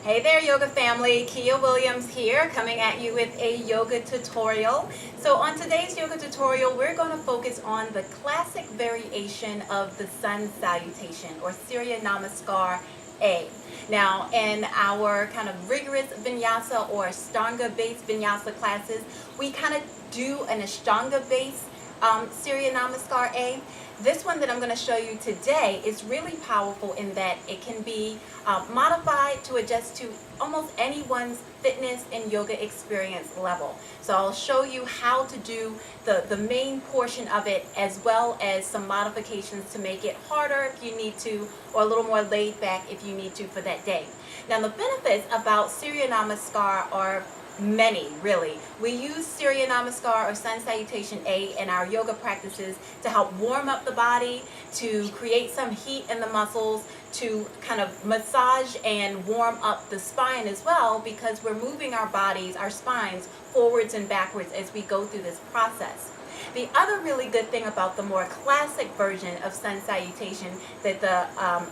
Hey there, yoga family. Keya Williams here, coming at you with a yoga tutorial. So on today's yoga tutorial, we're going to focus on the classic variation of the Sun Salutation, or Surya Namaskar A. Now, in our kind of rigorous Vinyasa or Ashtanga-based Vinyasa classes, we kind of do an Ashtanga-based Surya Namaskar A. This one that I'm going to show you today is really powerful in that it can be modified to adjust to almost anyone's fitness and yoga experience level. So I'll show you how to do the main portion of it, as well as some modifications to make it harder if you need to, or a little more laid back if you need to for that day. Now, the benefits about Surya Namaskar are many, really. We use Surya Namaskar or Sun Salutation A in our yoga practices to help warm up the body, to create some heat in the muscles, to kind of massage and warm up the spine as well, because we're moving our bodies, our spines, forwards and backwards as we go through this process. The other really good thing about the more classic version of Sun Salutation that the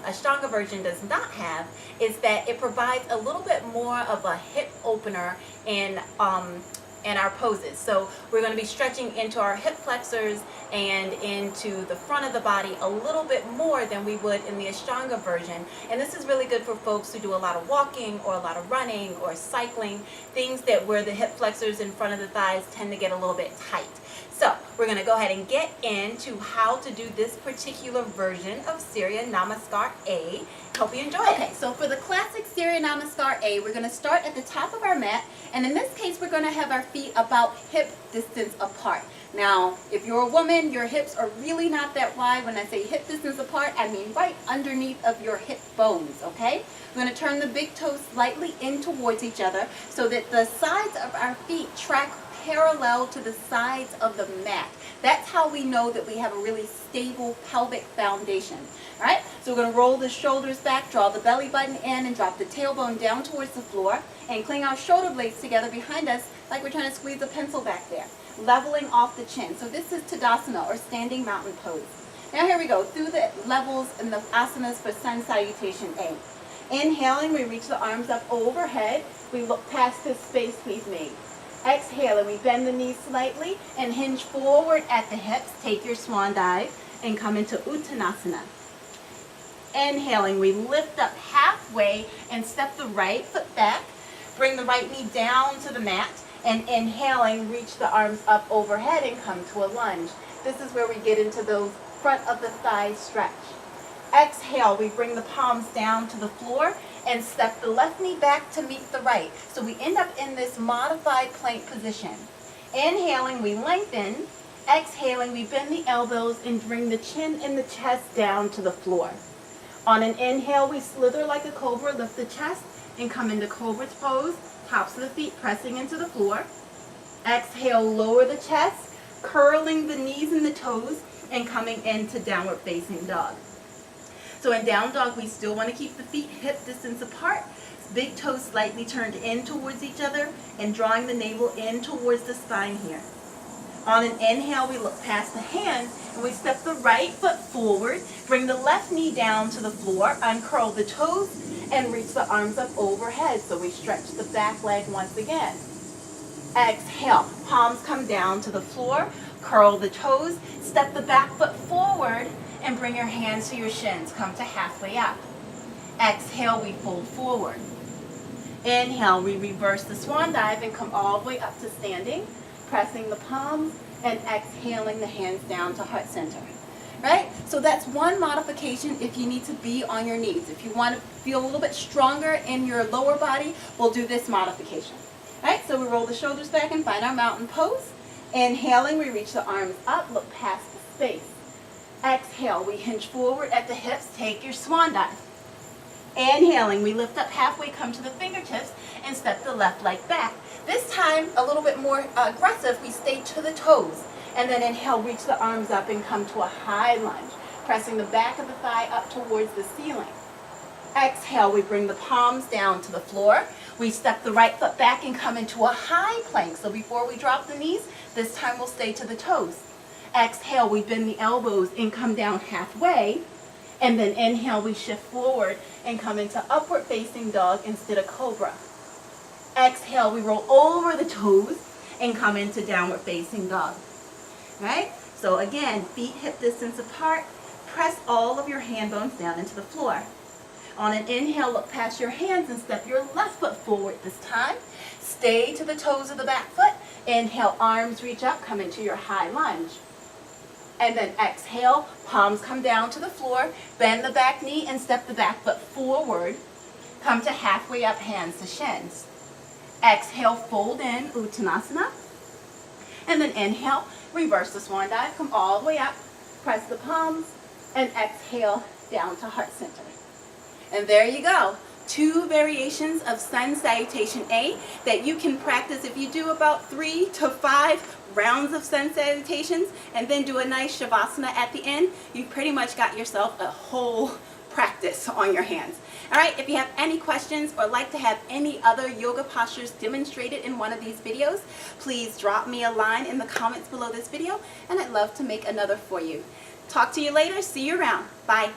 Ashtanga version does not have is that it provides a little bit more of a hip opener in our poses. So we're going to be stretching into our hip flexors and into the front of the body a little bit more than we would in the Ashtanga version. And this is really good for folks who do a lot of walking or a lot of running or cycling, things that where the hip flexors in front of the thighs tend to get a little bit tight. So we're going to go ahead and get into how to do this particular version of Surya Namaskar A. Hope you enjoy it. Okay, so for the classic Surya Namaskar A, we're going to start at the top of our mat, and in this case we're going to have our feet about hip distance apart. Now, if you're a woman, your hips are really not that wide. When I say hip distance apart, I mean right underneath of your hip bones, okay? We're going to turn the big toes slightly in towards each other so that the sides of our feet track parallel to the sides of the mat. That's how we know that we have a really stable pelvic foundation. All right, so we're going to roll the shoulders back, draw the belly button in, and drop the tailbone down towards the floor, and cling our shoulder blades together behind us like we're trying to squeeze a pencil back there, leveling off the chin. So this is Tadasana, or standing mountain pose. Now here we go, through the levels and the asanas for Sun Salutation A. Inhaling, we reach the arms up overhead. We look past this space we've made. Exhaling, we bend the knees slightly and hinge forward at the hips. Take your swan dive and come into Uttanasana. Inhaling, we lift up halfway and step the right foot back. Bring the right knee down to the mat. And inhaling, reach the arms up overhead and come to a lunge. This is where we get into those front of the thigh stretch. Exhale, we bring the palms down to the floor and step the left knee back to meet the right. So we end up in this modified plank position. Inhaling, we lengthen. Exhaling, we bend the elbows and bring the chin and the chest down to the floor. On an inhale, we slither like a cobra, lift the chest, and come into cobra's pose, tops of the feet pressing into the floor. Exhale, lower the chest, curling the knees and the toes, and coming into downward facing dog. So in down dog, we still want to keep the feet hip distance apart, big toes slightly turned in towards each other, and drawing the navel in towards the spine here. On an inhale, we look past the hands, and we step the right foot forward, bring the left knee down to the floor, uncurl the toes, and reach the arms up overhead. So we stretch the back leg once again. Exhale, palms come down to the floor, curl the toes, step the back foot forward, and bring your hands to your shins. Come to halfway up. Exhale, we fold forward. Inhale, we reverse the swan dive and come all the way up to standing, pressing the palms and exhaling the hands down to heart center. Right? So that's one modification if you need to be on your knees. If you want to feel a little bit stronger in your lower body, we'll do this modification. Right? So we roll the shoulders back and find our mountain pose. Inhaling, we reach the arms up, look past the space. Exhale, we hinge forward at the hips, take your swan dive. Inhaling, we lift up halfway, come to the fingertips, and step the left leg back. This time, a little bit more aggressive, we stay to the toes. And then inhale, reach the arms up and come to a high lunge, pressing the back of the thigh up towards the ceiling. Exhale, we bring the palms down to the floor. We step the right foot back and come into a high plank. So before we drop the knees, this time we'll stay to the toes. Exhale, we bend the elbows and come down halfway. And then inhale, we shift forward and come into upward facing dog instead of cobra. Exhale, we roll over the toes and come into downward facing dog. Right? So again, feet hip distance apart. Press all of your hand bones down into the floor. On an inhale, look past your hands and step your left foot forward this time. Stay to the toes of the back foot. Inhale, arms reach up, come into your high lunge. And then exhale, palms come down to the floor. Bend the back knee and step the back foot forward. Come to halfway up, hands to shins. Exhale, fold in, Uttanasana. And then inhale, reverse the swan dive, come all the way up, press the palms, and exhale down to heart center. And there you go. 2 variations of Sun Salutation A that you can practice if you do about 3 to 5 rounds of Sun Salutations and then do a nice Shavasana at the end. You've pretty much got yourself a whole practice on your hands. All right, if you have any questions or like to have any other yoga postures demonstrated in one of these videos, please drop me a line in the comments below this video and I'd love to make another for you. Talk to you later. See you around. Bye.